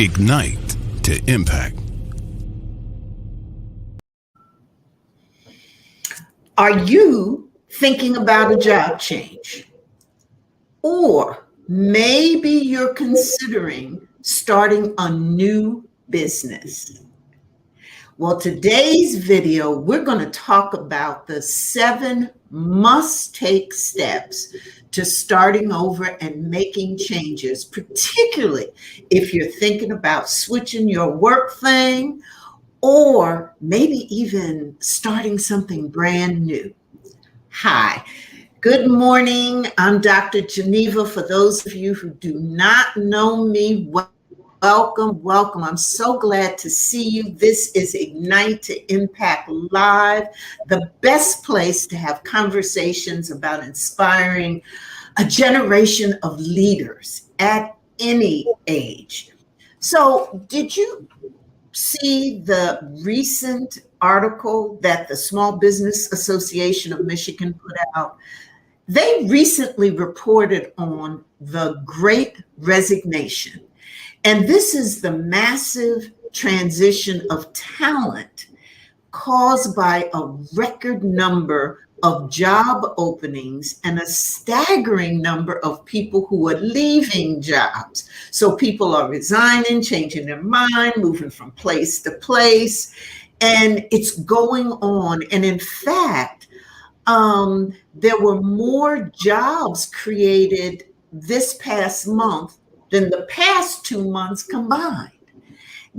Ignite to impact. Are you thinking about a job change? Or maybe you're considering starting a new business. Well, today's video, we're going to talk about the 7 must-take steps to starting over and making changes, particularly if you're thinking about switching your work thing or maybe even starting something brand new. Hi. Good morning. I'm Dr. Geneva. For those of you who do not know me, welcome. I'm so glad to see you. This is Ignite to Impact Live, the best place to have conversations about inspiring a generation of leaders at any age. So, did you see the recent article that the Small Business Association of Michigan put out? They recently reported on the Great Resignation. And this is the massive transition of talent caused by a record number of job openings and a staggering number of people who are leaving jobs. So people are resigning, changing their mind, moving from place to place, and it's going on. And in fact, there were more jobs created this past month than the past 2 months combined.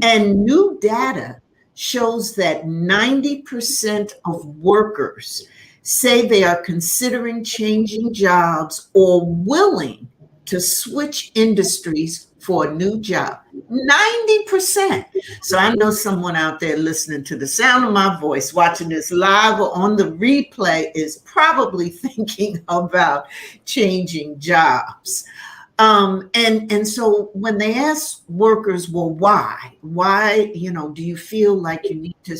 And new data shows that 90% of workers say they are considering changing jobs or willing to switch industries for a new job. 90%. So I know someone out there listening to the sound of my voice, watching this live or on the replay, is probably thinking about changing jobs. And so when they ask workers, well, why, do you feel like you need to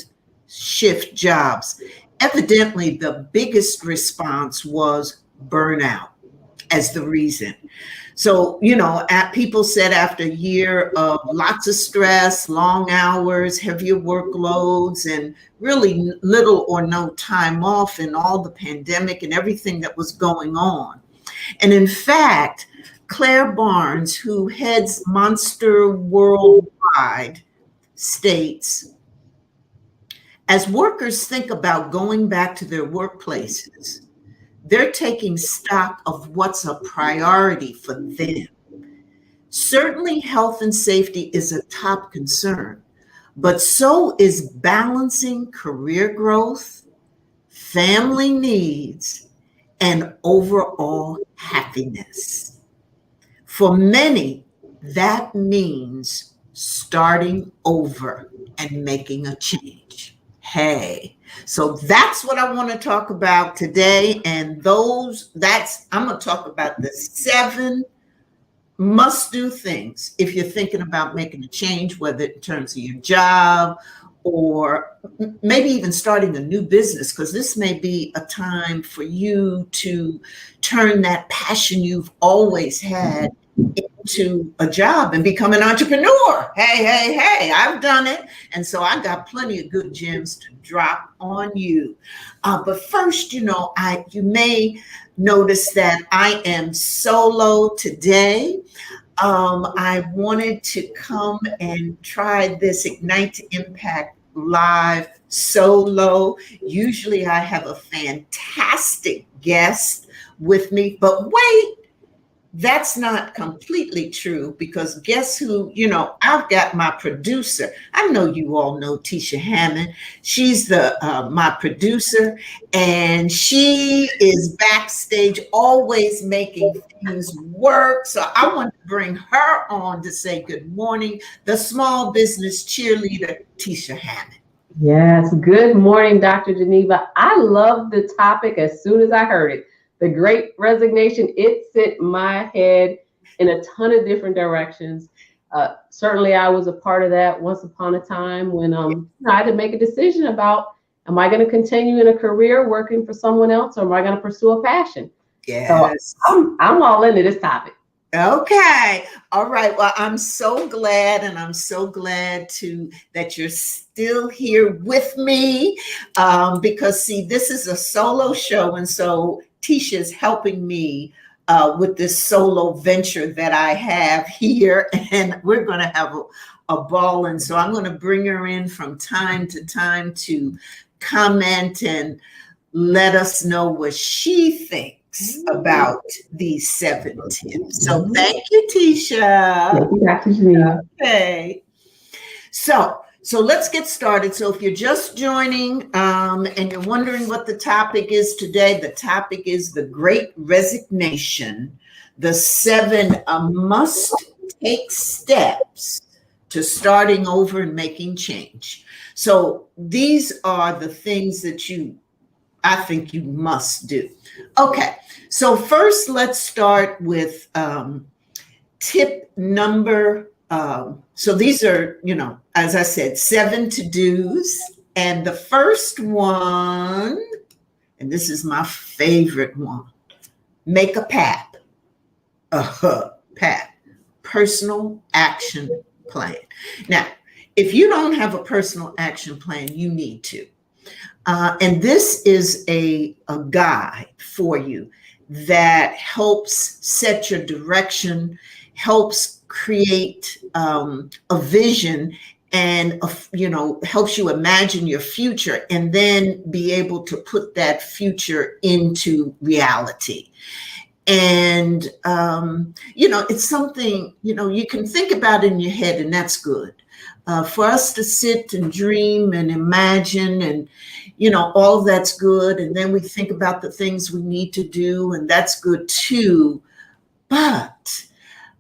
shift jobs? Evidently, the biggest response was burnout as the reason. So, people said after a year of lots of stress, long hours, heavier workloads, and really little or no time off in all the pandemic and everything that was going on. And in fact, Claire Barnes, who heads Monster Worldwide, states, as workers think about going back to their workplaces, they're taking stock of what's a priority for them. Certainly, health and safety is a top concern, but so is balancing career growth, family needs, and overall happiness. For many, that means starting over and making a change. Hey, so that's what I want to talk about today. And I'm going to talk about the 7 must-do things if you're thinking about making a change, whether in terms of your job or maybe even starting a new business, because this may be a time for you to turn that passion you've always had into a job and become an entrepreneur. Hey, I've done it. And so I got plenty of good gems to drop on you. But first, you may notice that I am solo today. I wanted to come and try this Ignite to Impact Live solo. Usually I have a fantastic guest with me, but wait, that's not completely true, because guess who, I've got my producer. I know you all know Tisha Hammond. She's my producer, and she is backstage always making things work. So I want to bring her on to say good morning, the small business cheerleader, Tisha Hammond. Yes, good morning, Dr. Geneva. I love the topic as soon as I heard it. The Great Resignation, it sent my head in a ton of different directions. Certainly, I was a part of that once upon a time when I had to make a decision about, am I going to continue in a career working for someone else, or am I going to pursue a passion? Yes. So I'm all into this topic. Okay. All right. Well, I'm so glad, and I'm so glad that you're still here with me, because see, this is a solo show, and so Tisha's helping me with this solo venture that I have here, and we're going to have a ball. And so I'm going to bring her in from time to time to comment and let us know what she thinks about these 7 tips. So thank you, Tisha. Thank you, Dr. Geneva. Okay. So let's get started. So if you're just joining and you're wondering what the topic is today, the topic is the Great Resignation, the 7 must-take steps to starting over and making change. So these are the things that I think you must do. Okay, so first let's start with tip number, so these are, as I said, 7 to-dos. And the first one, and this is my favorite one, make a PAP. PAP, personal action plan. Now, if you don't have a personal action plan, you need to. And this is a guide for you that helps set your direction, helps create a vision, and helps you imagine your future and then be able to put that future into reality. And it's something you can think about in your head, and that's good. For us to sit and dream and imagine, and all of that's good, and then we think about the things we need to do, and that's good too. But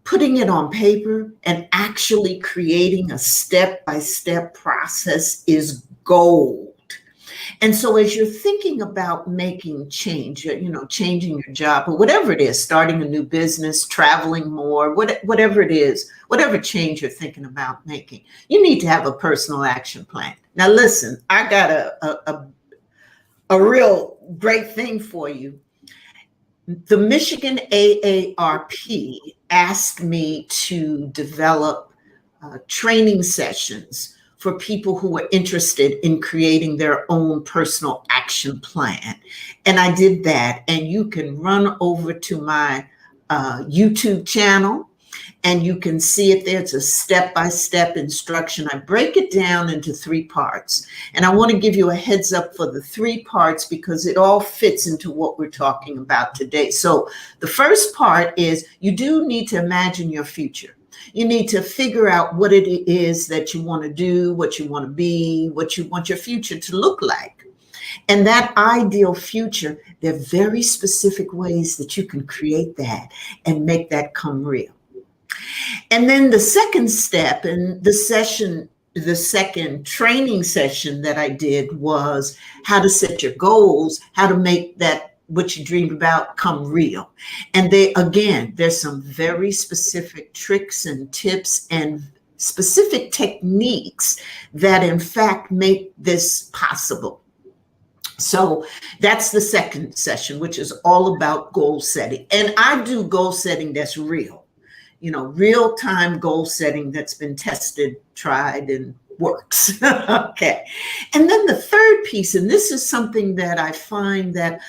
putting it on paper and actually creating a step-by-step process is gold. And so as you're thinking about making change, changing your job or whatever it is, starting a new business, traveling more, whatever it is, whatever change you're thinking about making, you need to have a personal action plan. Now, listen, I got a real great thing for you. The Michigan AARP asked me to develop training sessions for people who are interested in creating their own personal action plan. And I did that. And you can run over to my YouTube channel and you can see it there. It's a step-by-step instruction. I break it down into 3 parts. And I want to give you a heads up for the 3 parts because it all fits into what we're talking about today. So the first part is you do need to imagine your future. You need to figure out what it is that you want to do, what you want to be, what you want your future to look like. And that ideal future, there are very specific ways that you can create that and make that come real. And then the second step in the second training session that I did was how to set your goals, how to make that what you dreamed about come real. And there's some very specific tricks and tips and specific techniques that in fact make this possible. So that's the second session, which is all about goal setting. And I do goal setting that's real, real-time goal setting that's been tested, tried, and works. Okay. And then the third piece, and this is something that I find that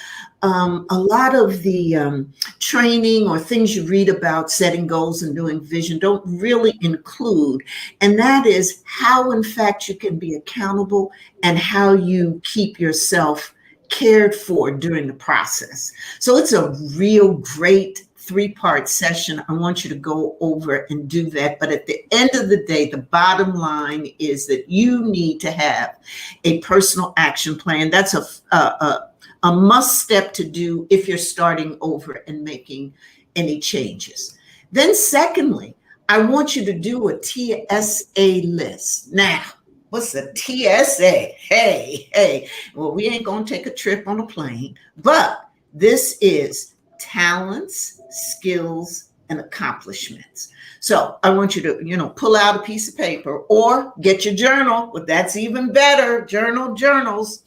a lot of the training or things you read about setting goals and doing vision don't really include, and that is how, in fact, you can be accountable and how you keep yourself cared for during the process. So it's a real great 3-part session. I want you to go over and do that. But at the end of the day, the bottom line is that you need to have a personal action plan. That's a must step to do if you're starting over and making any changes. Then secondly, I want you to do a TSA list. Now, what's a TSA? Hey, well, we ain't gonna take a trip on a plane, but this is talents, skills, and accomplishments. So I want you to, pull out a piece of paper or get your journal, but that's even better, journals.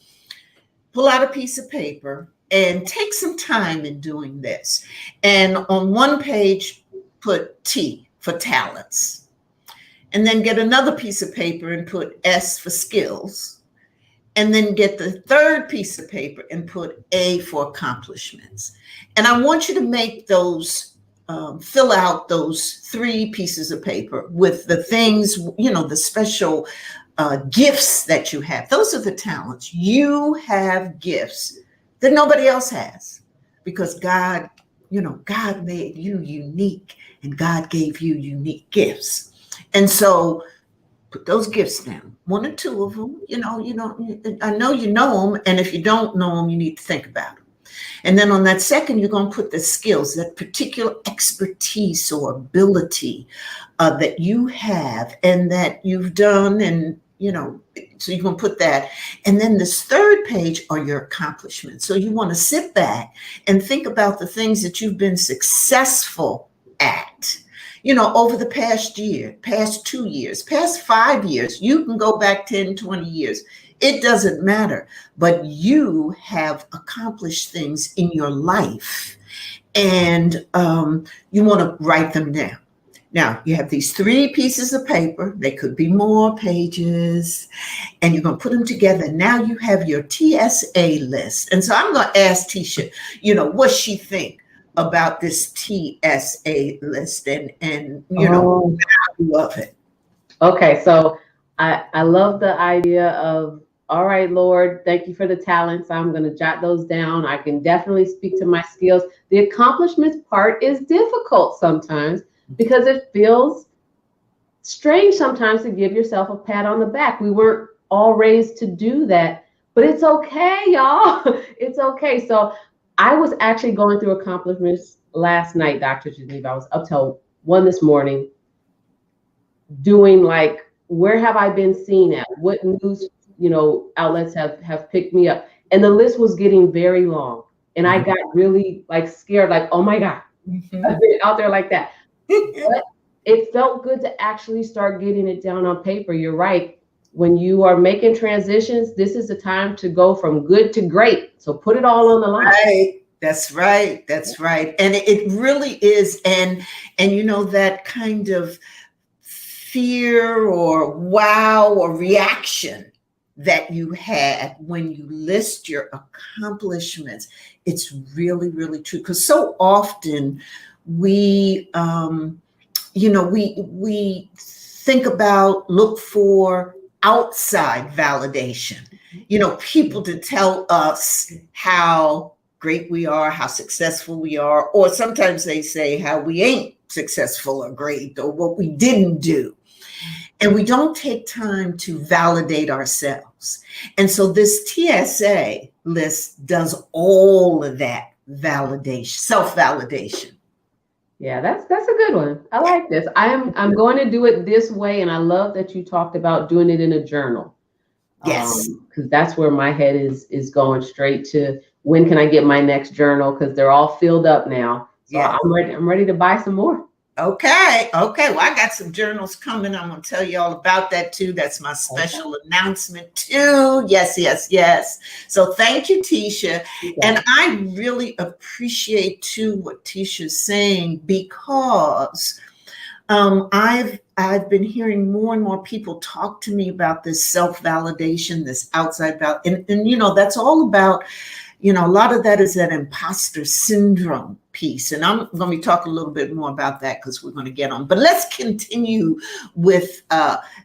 Pull out a piece of paper and take some time in doing this. And on one page, put T for talents. And then get another piece of paper and put S for skills. And then get the third piece of paper and put A for accomplishments. And I want you to make those, fill out those 3 pieces of paper with the things, the special gifts that you have. Those are the talents. You have gifts that nobody else has, because God made you unique, and God gave you unique gifts. And so put those gifts down, 1 or 2 of them. I know you know them, and if you don't know them, you need to think about them. And then on that second, you're going to put the skills, that particular expertise or ability that you have and that you've done, and so you're going to put that. And then this third page are your accomplishments. So you want to sit back and think about the things that you've been successful at, over the past year, past 2 years, past 5 years. You can go back 10, 20 years. It doesn't matter. But you have accomplished things in your life, and you want to write them down. Now, you have these 3 pieces of paper. They could be more pages, and you're going to put them together. Now you have your TSA list. And so I'm going to ask Tisha, what she think about this TSA list and the value of it. Okay, so I love the idea of, all right, Lord, thank you for the talents. I'm going to jot those down. I can definitely speak to my skills. The accomplishments part is difficult sometimes, because it feels strange sometimes to give yourself a pat on the back. We weren't all raised to do that, but it's okay, y'all. It's okay. So I was actually going through accomplishments last night, Dr. Geneva. I was up till 1 this morning doing where have I been seen at? What news, outlets have picked me up? And the list was getting very long. And I got really scared, oh my God, I've been out there like that. But it felt good to actually start getting it down on paper. You're right. When you are making transitions, this is the time to go from good to great. So put it all on the line. Right. That's right. That's right. And it really is. And that kind of fear or wow or reaction that you had when you list your accomplishments, it's really, really true. Because so often we think about, look for outside validation, people to tell us how great we are, how successful we are, or sometimes they say how we ain't successful or great, or what we didn't do. And we don't take time to validate ourselves. And so this TSA list does all of that validation, self-validation. Yeah, that's a good one. I like this. I'm going to do it this way, and I love that you talked about doing it in a journal. Yes, because that's where my head is going straight to, when can I get my next journal? Because they're all filled up now. So yeah. I'm ready to buy some more. Okay. Well, I got some journals coming. I'm going to tell you all about that too. That's my special announcement too. Yes. So thank you, Tisha. Yeah. And I really appreciate too what Tisha's saying, because I've been hearing more and more people talk to me about this self-validation, this outside validation, and that's all about, a lot of that is that imposter syndrome piece. And I'm going to be talking a little bit more about that because we're going to get on. But let's continue with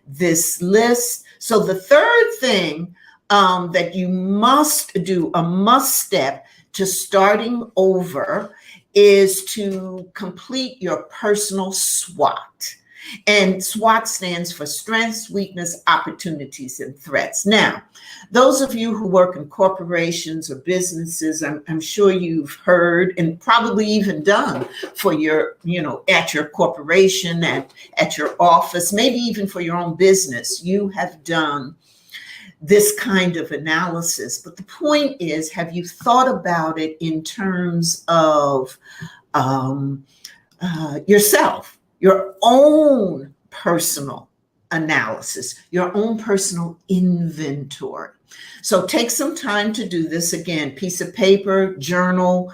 this list. So the third thing that you must do, a must step to starting over, is to complete your personal SWOT. And SWOT stands for strengths, weakness, opportunities, and threats. Now, those of you who work in corporations or businesses, I'm sure you've heard and probably even done for your, at your corporation, at your office, maybe even for your own business, you have done this kind of analysis. But the point is, have you thought about it in terms of yourself? Your own personal analysis, your own personal inventory. So take some time to do this. Again, piece of paper, journal,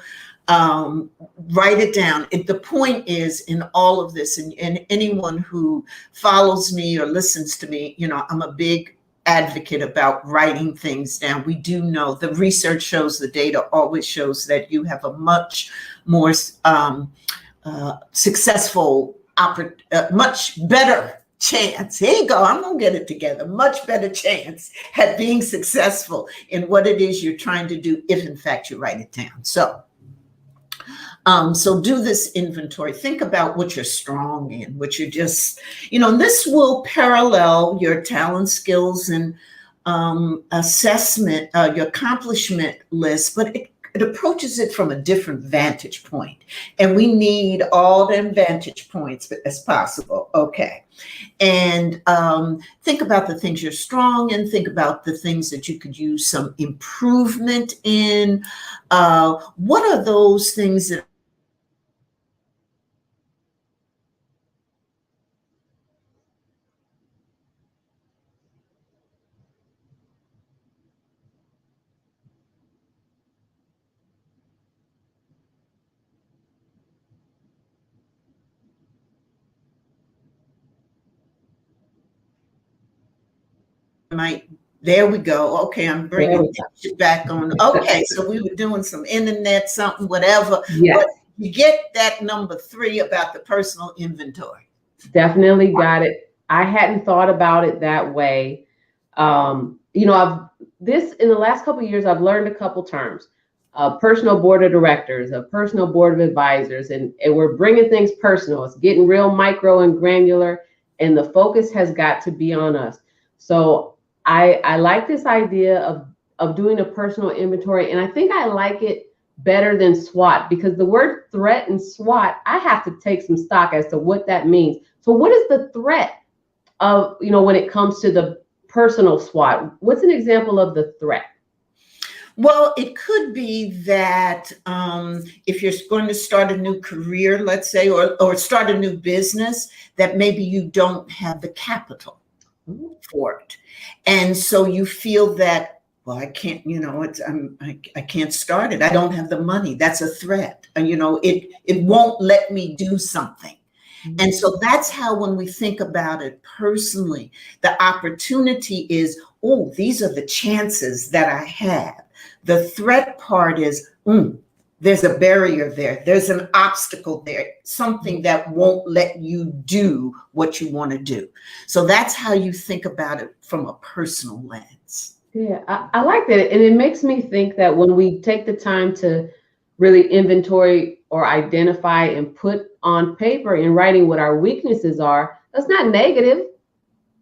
Write it down. The point is in all of this, and anyone who follows me or listens to me, I'm a big advocate about writing things down. We do know the research shows, the data always shows that you have a much more successful, much better chance. Here you go. I'm going to get it together. Much better chance at being successful in what it is you're trying to do if in fact you write it down. So do this inventory. Think about what you're strong in, what you're just, this will parallel your talent, skills, and assessment, your accomplishment list, but it approaches it from a different vantage point. And we need all the vantage points as possible. Okay. And think about the things you're strong in. Think about the things that you could use some improvement in. What are those things that there we go. Okay, I'm bringing it back on. Okay, so we were doing some internet, something, whatever. Yes. But you get that number 3 about the personal inventory. Definitely got it. I hadn't thought about it that way. In the last couple of years, I've learned a couple terms. A personal board of directors, a personal board of advisors, and we're bringing things personal. It's getting real micro and granular, and the focus has got to be on us. So I like this idea of doing a personal inventory, and I think I like it better than SWOT, because the word threat and SWOT, I have to take some stock as to what that means. So what is the threat of, when it comes to the personal SWOT? What's an example of the threat? Well, it could be that if you're going to start a new career, let's say, or start a new business, that maybe you don't have the capital for it. And so you feel that, well, I can't, I can't start it. I don't have the money. That's a threat. And, it won't let me do something. And so that's how, when we think about it personally, the opportunity is, oh, these are the chances that I have. The threat part is, there's a barrier there. There's an obstacle there, something that won't let you do what you want to do. So that's how you think about it from a personal lens. Yeah, I like that. And it makes me think that when we take the time to really inventory or identify and put on paper in writing what our weaknesses are, that's not negative.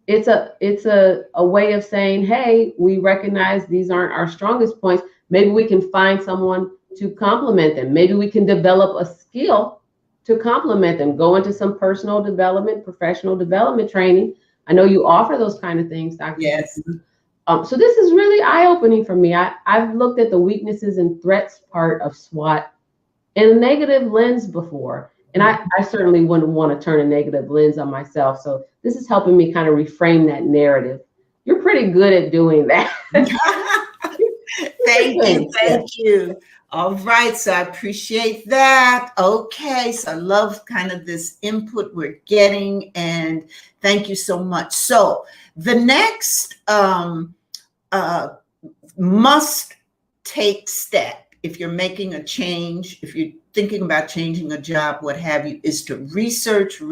It's a way of saying, hey, we recognize these aren't our strongest points. Maybe we can find someone to complement them. Maybe we can develop a skill to complement them. Go into some personal development, professional development training. I know you offer those kind of things, Dr. Yes. So this is really eye-opening for me. I've looked at the weaknesses and threats part of SWOT in a negative lens before. And I certainly wouldn't want to turn a negative lens on myself. So this is helping me kind of reframe that narrative. You're pretty good at doing that. Thank you. All right, so I appreciate that. Okay, so I love kind of this input we're getting, and thank you so much. So the next must take step, if you're making a change, if you're thinking about changing a job, what have you, is to research.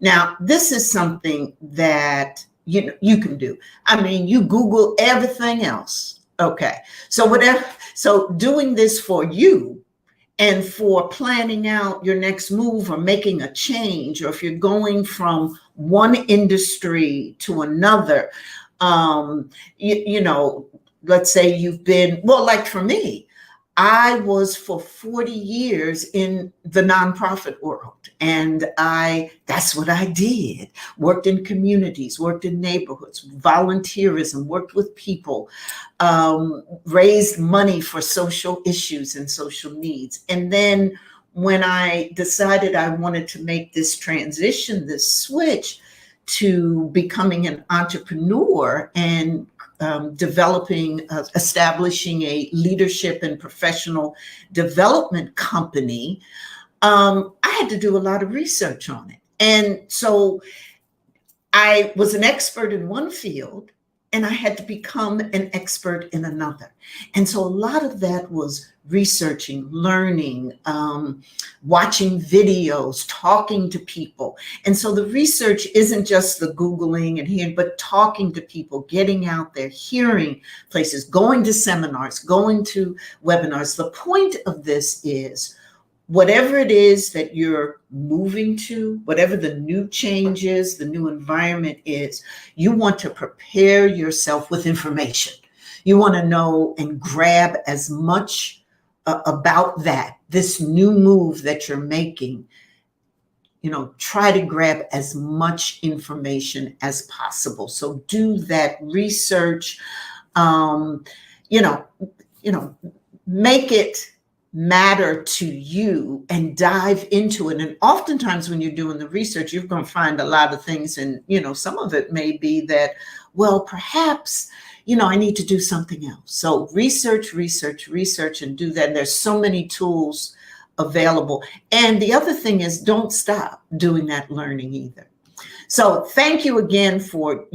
Now, this is something that you can do. I mean, you Google everything else. Okay, so doing this for you and for planning out your next move or making a change, or if you're going from one industry to another, let's say you've been, well, like for me, I was for 40 years in the nonprofit world, and that's what I did. Worked in communities, worked in neighborhoods, volunteerism, worked with people, raised money for social issues and social needs. And then when I decided I wanted to make this transition, this switch to becoming an entrepreneur and establishing a leadership and professional development company, I had to do a lot of research on it. And so I was an expert in one field, and I had to become an expert in another. And so a lot of that was researching, learning, watching videos, talking to people. And so the research isn't just the Googling and hearing, but talking to people, getting out there, hearing places, going to seminars, going to webinars. The point of this is, whatever it is that you're moving to, whatever the new change is, the new environment is, you want to prepare yourself with information. You want to know and grab as much about that, this new move that you're making. Try to grab as much information as possible. So do that research, make it matter to you and dive into it. And oftentimes when you're doing the research, you're going to find a lot of things. And, some of it may be that, well, perhaps, I need to do something else. So research, and do that. And there's so many tools available. And the other thing is, don't stop doing that learning either. So thank you again for,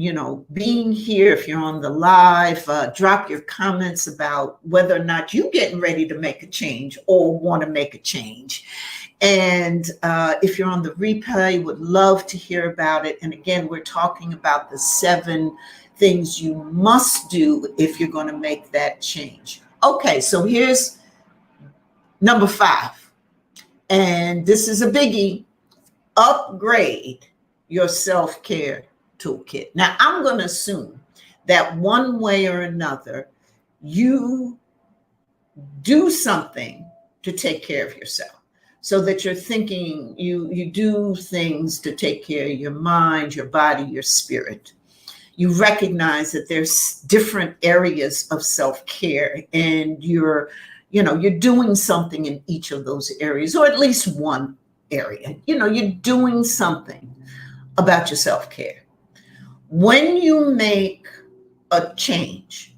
being here. If you're on the live, drop your comments about whether or not you're getting ready to make a change or want to make a change. And if you're on the replay, would love to hear about it. And again, we're talking about the 7 things you must do if you're going to make that change. Okay, so here's number 5. And this is a biggie. Upgrade your self-care toolkit. Now, I'm going to assume that one way or another, you do something to take care of yourself, so that you're thinking, you do things to take care of your mind, your body, your spirit. You recognize that there's different areas of self-care, and you're doing something in each of those areas, or at least one area. You're doing something about your self-care. When you make a change,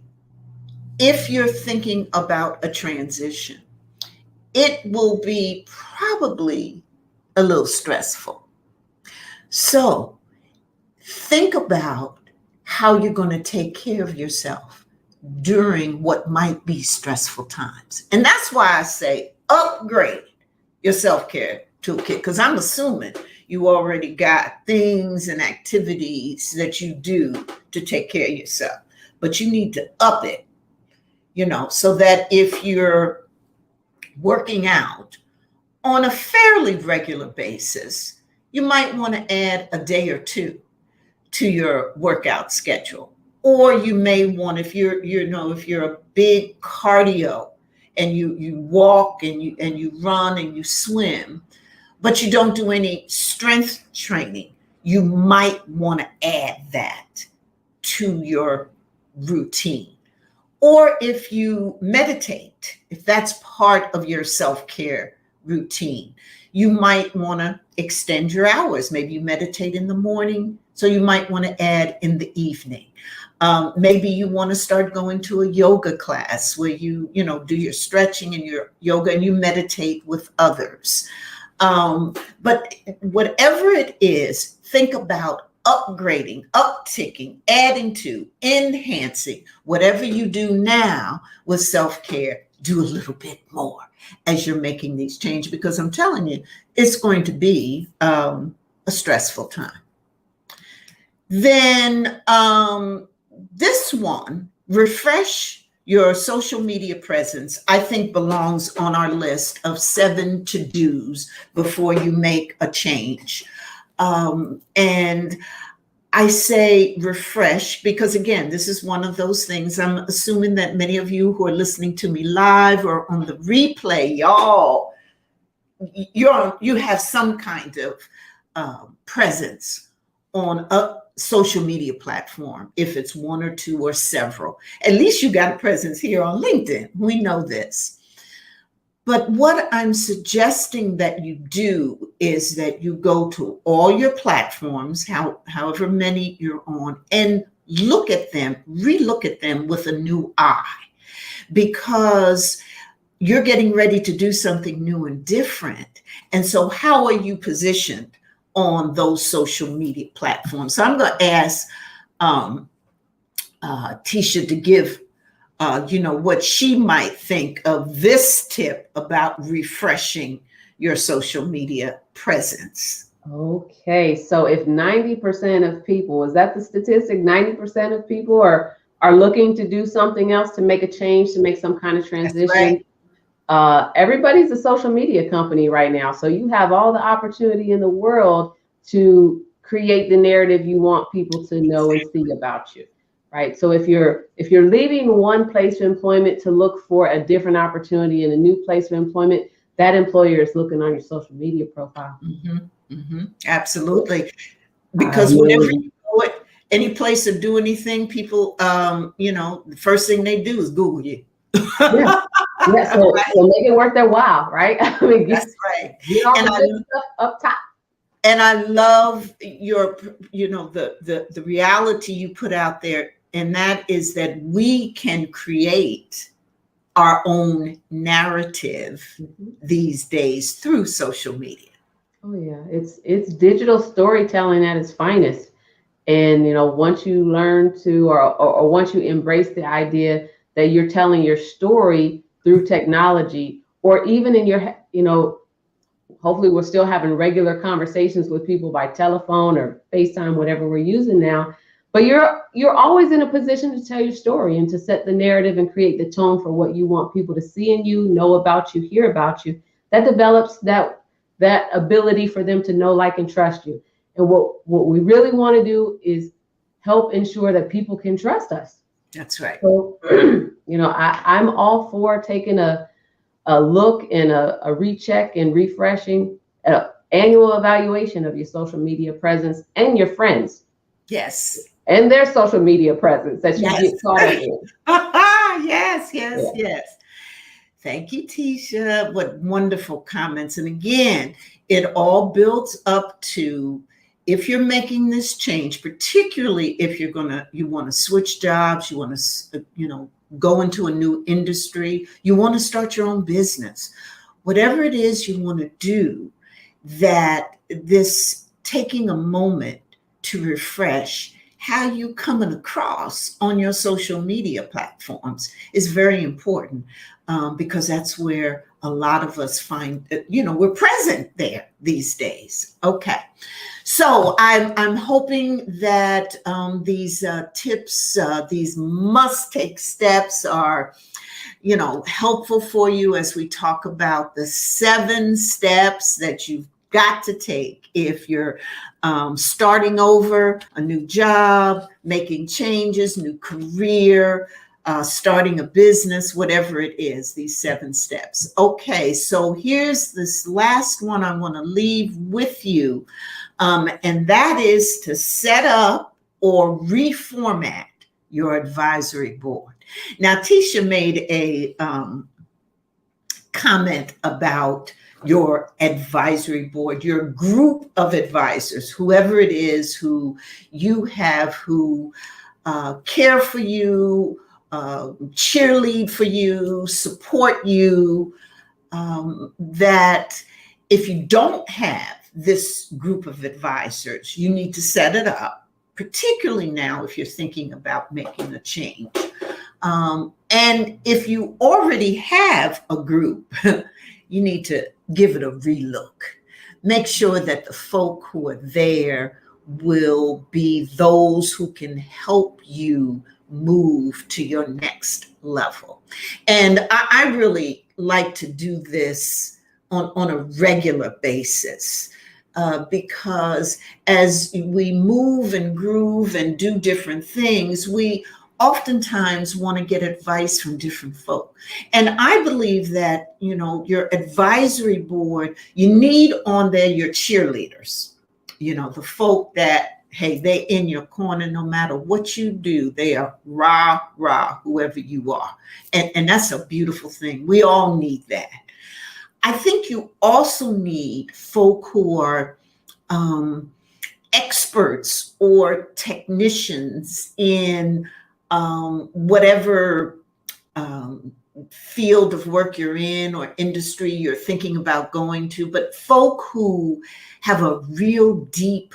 if you're thinking about a transition, it will be probably a little stressful. So think about how you're going to take care of yourself during what might be stressful times. And that's why I say upgrade your self-care toolkit, because I'm assuming you already got things and activities that you do to take care of yourself, but you need to up it, so that if you're working out on a fairly regular basis, you might want to add a day or 2 to your workout schedule. Or you may want, if you're a big cardio and you walk and you run and you swim, but you don't do any strength training, you might want to add that to your routine. Or if you meditate, if that's part of your self-care routine, you might want to extend your hours. Maybe you meditate in the morning, so you might want to add in the evening. Maybe you want to start going to a yoga class where you do your stretching and your yoga and you meditate with others. But whatever it is, think about upgrading, upticking, adding to, enhancing whatever you do now with self-care. Do a little bit more as you're making these changes, because I'm telling you, it's going to be a stressful time. Then this one, refresh your social media presence, I think belongs on our list of 7 to-dos before you make a change. And I say refresh because, again, this is one of those things. I'm assuming that many of you who are listening to me live or on the replay, you have some kind of presence on a social media platform, if it's 1 or 2 or several. At least you got a presence here on LinkedIn. We know this. But what I'm suggesting that you do is that you go to all your platforms, however many you're on, and look at them, relook at them with a new eye, because you're getting ready to do something new and different. And so how are you positioned on those social media platforms? So I'm going to ask Tisha to give what she might think of this tip about refreshing your social media presence. Okay, so if 90% of people, is that the statistic? 90% of people are looking to do something else, to make a change, to make some kind of transition. That's right. Everybody's a social media company right now, so you have all the opportunity in the world to create the narrative you want people to know and see about you. Right. So if you're leaving one place of employment to look for a different opportunity in a new place of employment, that employer is looking on your social media profile. Absolutely. Because whenever you go at any place or do anything, people, the first thing they do is Google you. Yeah. So make it worth their while, right? I mean, that's right. Get all the good stuff up top. And I love your, the reality you put out there. And that is that we can create our own narrative these days through social media. Oh yeah, it's digital storytelling at its finest. And once you learn to, or once you embrace the idea that you're telling your story through technology, or even in your, hopefully we're still having regular conversations with people by telephone or FaceTime, whatever we're using now. But you're always in a position to tell your story and to set the narrative and create the tone for what you want people to see in you, know about you, hear about you. That develops that ability for them to know, like, and trust you. And what we really want to do is help ensure that people can trust us. That's right. So, I'm all for taking a look and a recheck and refreshing, annual evaluation of your social media presence and your friends. Yes. And their social media presence that you get caught up in. Yes. Thank you, Tisha. What wonderful comments. And again, it all builds up to, if you're making this change, particularly if you want to switch jobs, you want to, go into a new industry, you want to start your own business, whatever it is you want to do, that this taking a moment to refresh how you coming across on your social media platforms is very important, because that's where a lot of us find that, we're present there these days. Okay. So I'm hoping that these tips, these must-take steps are, helpful for you as we talk about the 7 steps that you've got to take if you're starting over a new job, making changes, new career, starting a business, whatever it is, these 7 steps. Okay, so here's this last one I want to leave with you, and that is to set up or reformat your advisory board. Now, Tisha made a comment about your advisory board, your group of advisors, whoever it is who you have, who care for you, cheerlead for you, support you, that if you don't have this group of advisors, you need to set it up, particularly now if you're thinking about making a change. And if you already have a group, you need to give it a relook. Make sure that the folk who are there will be those who can help you move to your next level. And I really like to do this on a regular basis, because as we move and groove and do different things, we oftentimes want to get advice from different folk. And I believe that, your advisory board, you need on there your cheerleaders, the folk that, hey, they in your corner no matter what you do. They are rah, whoever you are. And that's a beautiful thing. We all need that. I think you also need folk who are experts or technicians in whatever field of work you're in or industry you're thinking about going to, but folk who have a real deep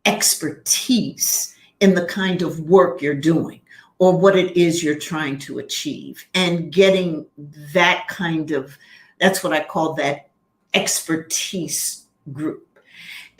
expertise in the kind of work you're doing or what it is you're trying to achieve, and getting that kind of, that's what I call that expertise group.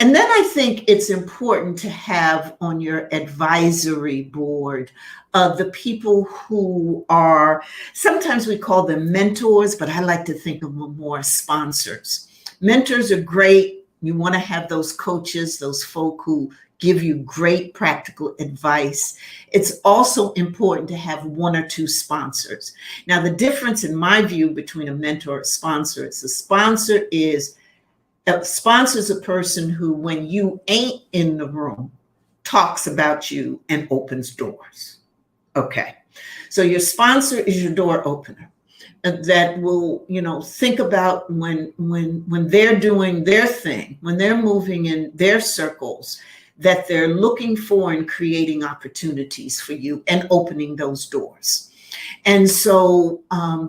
And then I think it's important to have on your advisory board the people who are, sometimes we call them mentors, but I like to think of them more as sponsors. Mentors are great. You want to have those coaches, those folk who give you great practical advice. It's also important to have one or two sponsors. Now, the difference in my view between a mentor and a sponsor is a sponsor is a person who, when you ain't in the room, talks about you and opens doors. Okay. So your sponsor is your door opener that will, think about when they're doing their thing, when they're moving in their circles, that they're looking for and creating opportunities for you and opening those doors. And so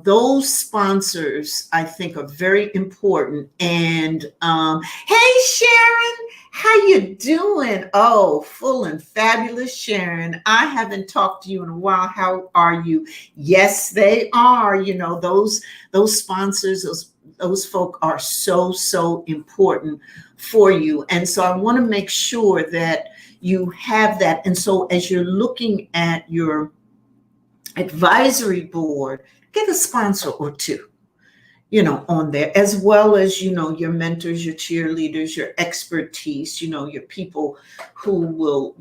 those sponsors, I think, are very important. And hey, Sharon, how you doing? Oh, full and fabulous, Sharon. I haven't talked to you in a while. How are you? Yes, they are. Those sponsors, those folk are so important for you. And so I want to make sure that you have that. And so as you're looking at your advisory board, get a sponsor or two, on there, as well as, your mentors, your cheerleaders, your expertise, your people who will,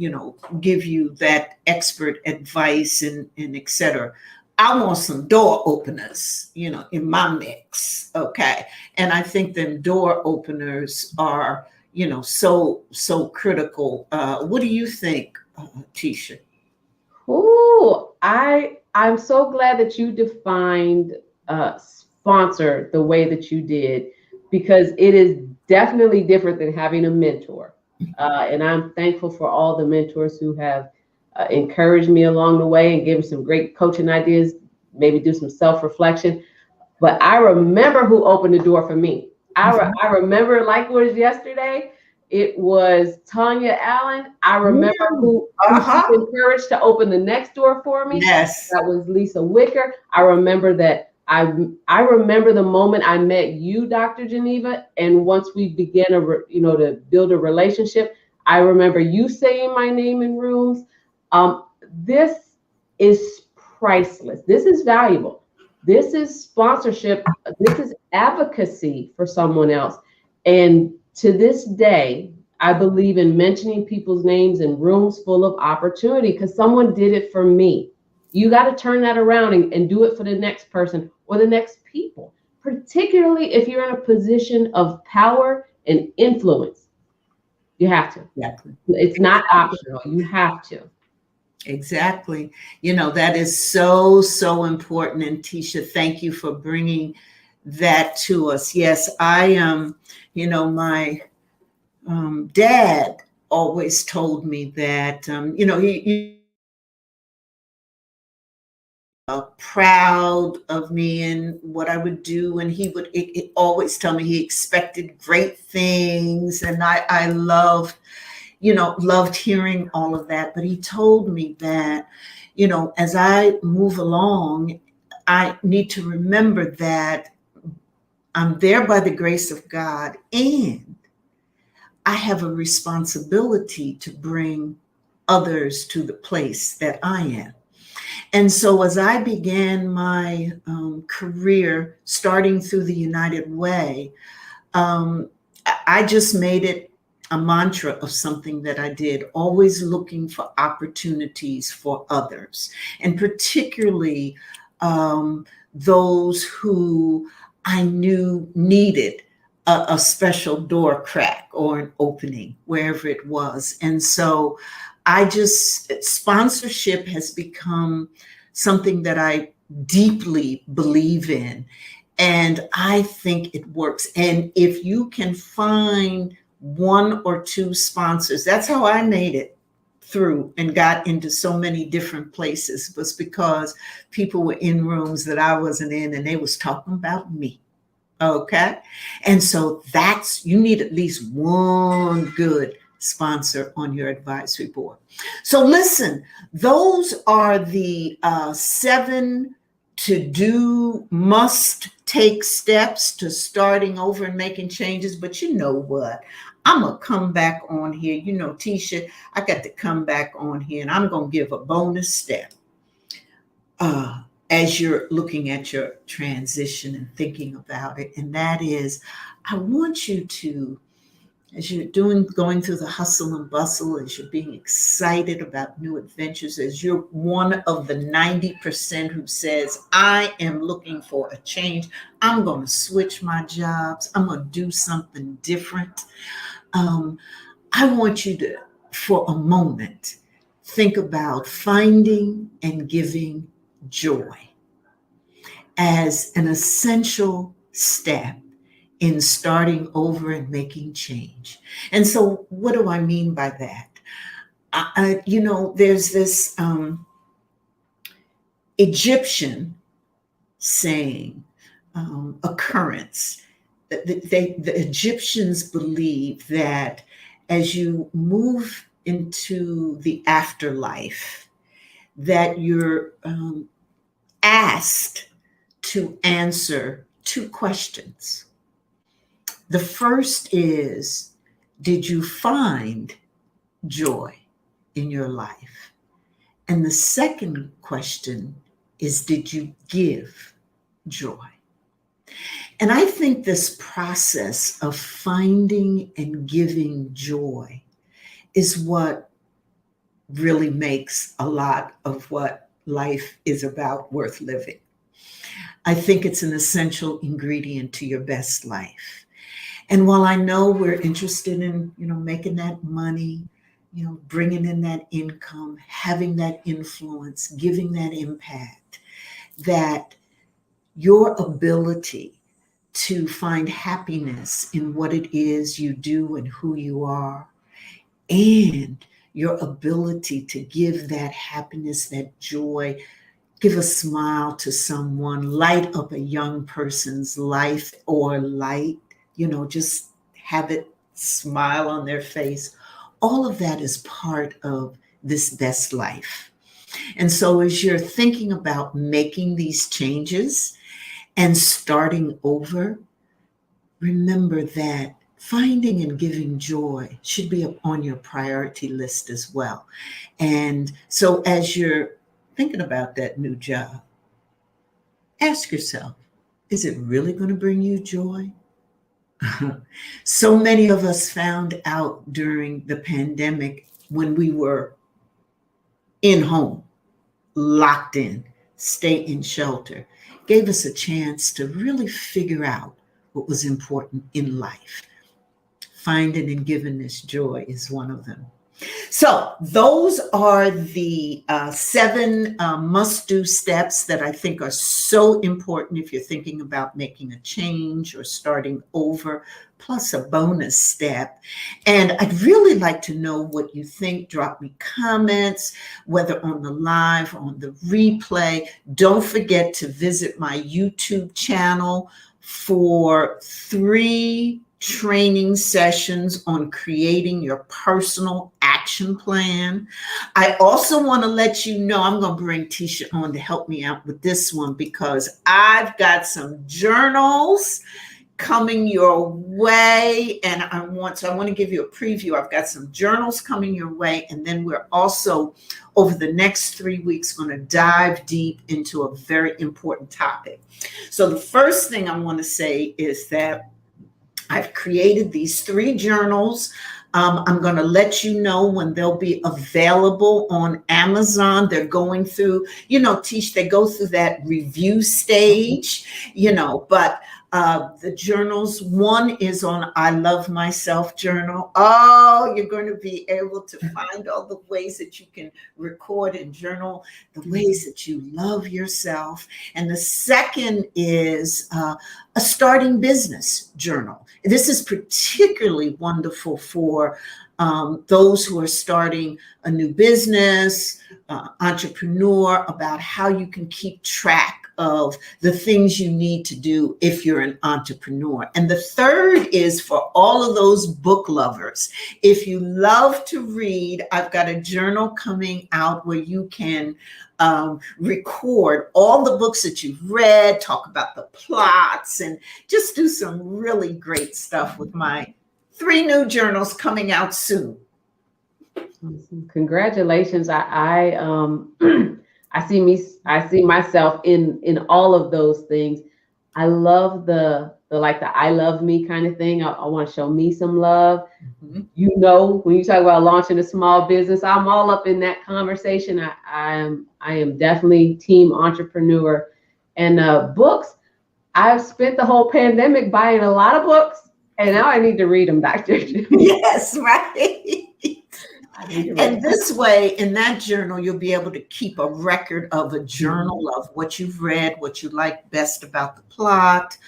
give you that expert advice and et cetera. I want some door openers, in my mix. Okay. And I think them door openers are, so critical. What do you think, Tisha? Oh, I'm so glad that you defined sponsor the way that you did, because it is definitely different than having a mentor. And I'm thankful for all the mentors who have encouraged me along the way and given some great coaching ideas, maybe do some self-reflection. But I remember who opened the door for me. I remember like it was yesterday. It was Tanya Allen. I remember who was encouraged to open the next door for me. Yes. That was Lisa Wicker. I remember that. I remember the moment I met you, Dr. Geneva, and once we began to build a relationship, I remember you saying my name in rooms. This is priceless. This is valuable. This is sponsorship. This is advocacy for someone else. And to this day, I believe in mentioning people's names in rooms full of opportunity because someone did it for me. You got to turn that around and do it for the next person or the next people, particularly if you're in a position of power and influence. You have to. Exactly. It's not optional. You have to. Exactly. That is so important. And Tisha, thank you for bringing that to us. Yes, I am, my dad always told me that, he proud of me and what I would do. And he would always tell me he expected great things. And I loved hearing all of that. But he told me that, as I move along, I need to remember that I'm there by the grace of God, and I have a responsibility to bring others to the place that I am. And so as I began my career, starting through the United Way, I just made it a mantra of something that I did, always looking for opportunities for others, and particularly those who I knew needed a special door crack or an opening, wherever it was. And so sponsorship has become something that I deeply believe in. And I think it works. And if you can find one or two sponsors, that's how I made it through and got into so many different places, was because people were in rooms that I wasn't in and they was talking about me. Okay. And so you need at least one good sponsor on your advisory board. So listen, those are the 7 to-do, must-take steps to starting over and making changes. But you know what? I'm going to come back on here. You know, Tisha, I got to come back on here, and I'm going to give a bonus step as you're looking at your transition and thinking about it. And that is, I want you to, as you're going through the hustle and bustle, as you're being excited about new adventures, as you're one of the 90% who says, I am looking for a change. I'm going to switch my jobs. I'm going to do something different. I want you to, for a moment, think about finding and giving joy as an essential step in starting over and making change. And so what do I mean by that? There's this Egyptian saying, occurrence. The Egyptians believe that as you move into the afterlife, that you're asked to answer 2 questions. The first is, did you find joy in your life? And the second question is, did you give joy? And I think this process of finding and giving joy is what really makes a lot of what life is about worth living. I think it's an essential ingredient to your best life. And while I know we're interested in, making that money, bringing in that income, having that influence, giving that impact, that your ability to find happiness in what it is you do and who you are, and your ability to give that happiness, that joy, give a smile to someone, light up a young person's life, or just have it smile on their face. All of that is part of this best life. And so as you're thinking about making these changes and starting over, remember that finding and giving joy should be on your priority list as well. And so as you're thinking about that new job, ask yourself, is it really going to bring you joy? So many of us found out during the pandemic, when we were in home, locked in, stay in shelter, gave us a chance to really figure out what was important in life. Finding and giving this joy is one of them. So those are the 7 must-do steps that I think are so important if you're thinking about making a change or starting over, plus a bonus step. And I'd really like to know what you think. Drop me comments, whether on the live, on the replay. Don't forget to visit my YouTube channel for 3 training sessions on creating your personal action plan. I also want to let you know, I'm going to bring Tisha on to help me out with this one, because I've got some journals coming your way, and I want to give you a preview. I've got some journals coming your way, and then we're also, over the next 3 weeks, going to dive deep into a very important topic. So the first thing I want to say is that I've created these 3 journals. I'm going to let you know when they'll be available on Amazon. They're going through, Tish, they go through that review stage, but The journals, one is on I Love Myself journal. Oh, you're going to be able to find all the ways that you can record and journal, the ways that you love yourself. And the second is a starting business journal. This is particularly wonderful for those who are starting a new business, entrepreneur, about how you can keep track of the things you need to do if you're an entrepreneur. And the third is for all of those book lovers. If you love to read, I've got a journal coming out where you can record all the books that you've read, talk about the plots, and just do some really great stuff with my 3 new journals coming out soon. Congratulations. I see myself in all of those things. I love the I love me kind of thing. I want to show me some love. Mm-hmm. You know, when you talk about launching a small business, I'm all up in that conversation. I am definitely team entrepreneur. And books, I've spent the whole pandemic buying a lot of books, and now I need to read them, Dr. Yes, right. And this way, in that journal, you'll be able to keep a record of a journal of what you've read, what you like best about the plot,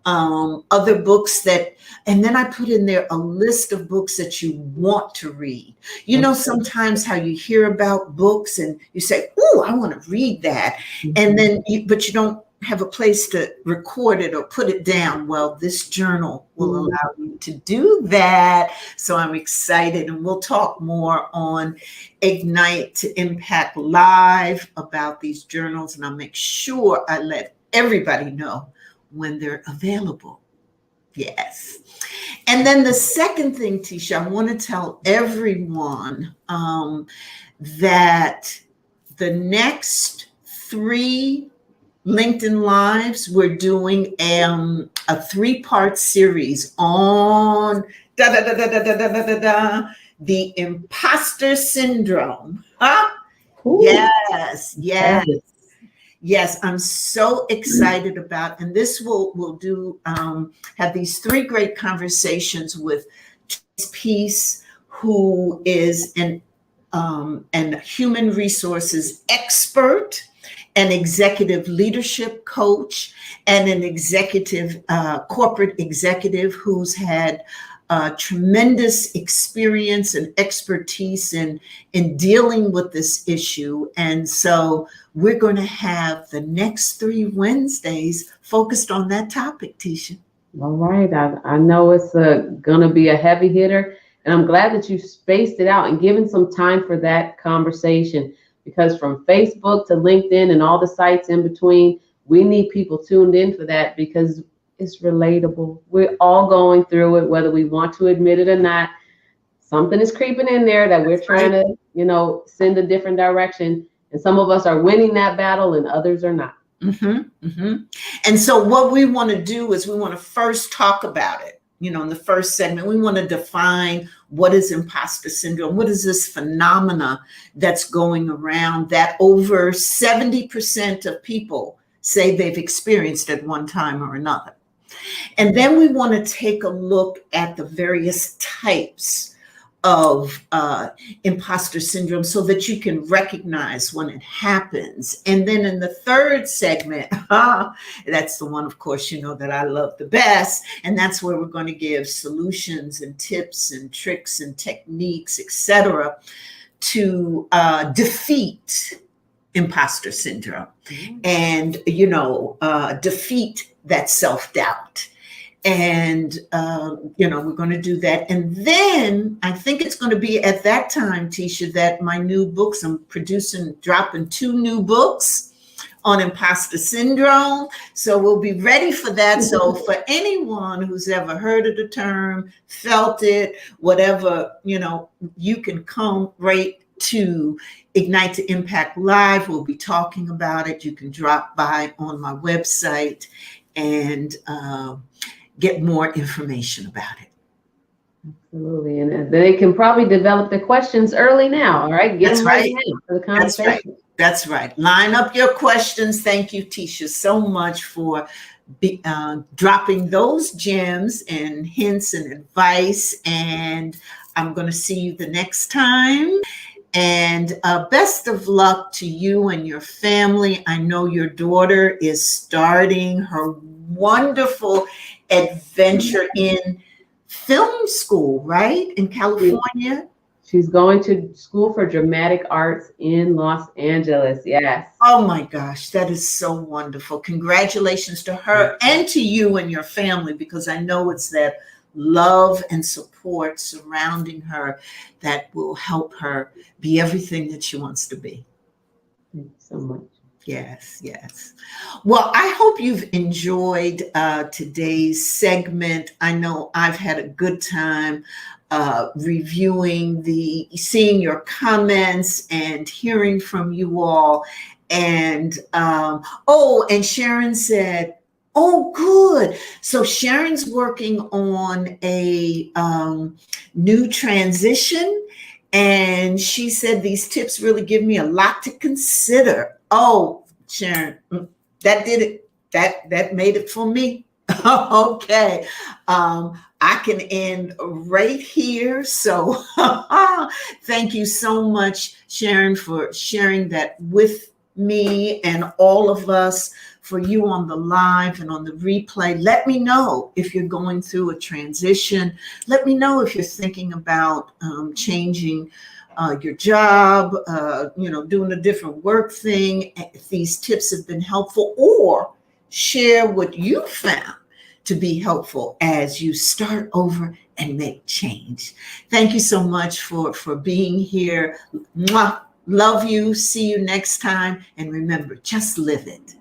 other books that, and then I put in there a list of books that you want to read. You know, sometimes how you hear about books and you say, "Oh, I want to read that," and then but you don't have a place to record it or put it down. Well, this journal will allow you to do that. So I'm excited, and we'll talk more on Ignite to Impact Live about these journals, and I'll make sure I let everybody know when they're available. Yes. And then the second thing, Tisha, I want to tell everyone that the next 3 LinkedIn Lives, we're doing a 3-part series on the imposter syndrome. Huh? Yes. Yes, I'm so excited about, and this we'll do have these 3 great conversations with Peace, who is an human resources expert, an executive leadership coach, and an executive, corporate executive who's had tremendous experience and expertise in dealing with this issue. And so we're going to have the next 3 Wednesdays focused on that topic, Tisha. All right. I know it's going to be a heavy hitter, and I'm glad that you spaced it out and given some time for that conversation. Because from Facebook to LinkedIn and all the sites in between, we need people tuned in for that because it's relatable. We're all going through it, whether we want to admit it or not. Something is creeping in there that we're trying to, send a different direction. And some of us are winning that battle and others are not. Mm-hmm, mm-hmm. And so what we want to do is we want to first talk about it. In the first segment, we want to define what is imposter syndrome. What is this phenomena that's going around that over 70% of people say they've experienced at one time or another? And then we want to take a look at the various types of imposter syndrome so that you can recognize when it happens. And then in the third segment, that's the one, of course, that I love the best. And that's where we're going to give solutions and tips and tricks and techniques, etc., to defeat imposter syndrome and, defeat that self-doubt. And, we're going to do that. And then I think it's going to be at that time, Tisha, that my new books, I'm dropping 2 new books on imposter syndrome. So we'll be ready for that. So for anyone who's ever heard of the term, felt it, whatever, you can come right to Ignite to Impact Live. We'll be talking about it. You can drop by on my website and get more information about it. Absolutely. And they can probably develop the questions early now. All right. Get them right now for the conversation. That's right. Line up your questions. Thank you, Tisha, so much for dropping those gems and hints and advice. And I'm going to see you the next time. And best of luck to you and your family. I know your daughter is starting her wonderful adventure in film school, right? In California. She's going to school for dramatic arts in Los Angeles. Yes. Oh my gosh, that is so wonderful. Congratulations to her and to you and your family, because I know it's that love and support surrounding her that will help her be everything that she wants to be. Thank you so much. Yes, yes. Well, I hope you've enjoyed today's segment. I know I've had a good time seeing your comments and hearing from you all. And and Sharon said, oh, good. So Sharon's working on a new transition. And she said, these tips really give me a lot to consider. Oh, Sharon, that did it. That made it for me. Okay. I can end right here. So thank you so much, Sharon, for sharing that with me and all of us. For you on the live and on the replay, let me know if you're going through a transition. Let me know if you're thinking about changing your job, doing a different work thing. If these tips have been helpful, or share what you found to be helpful as you start over and make change. Thank you so much for being here. Mwah. Love you. See you next time. And remember, just live it.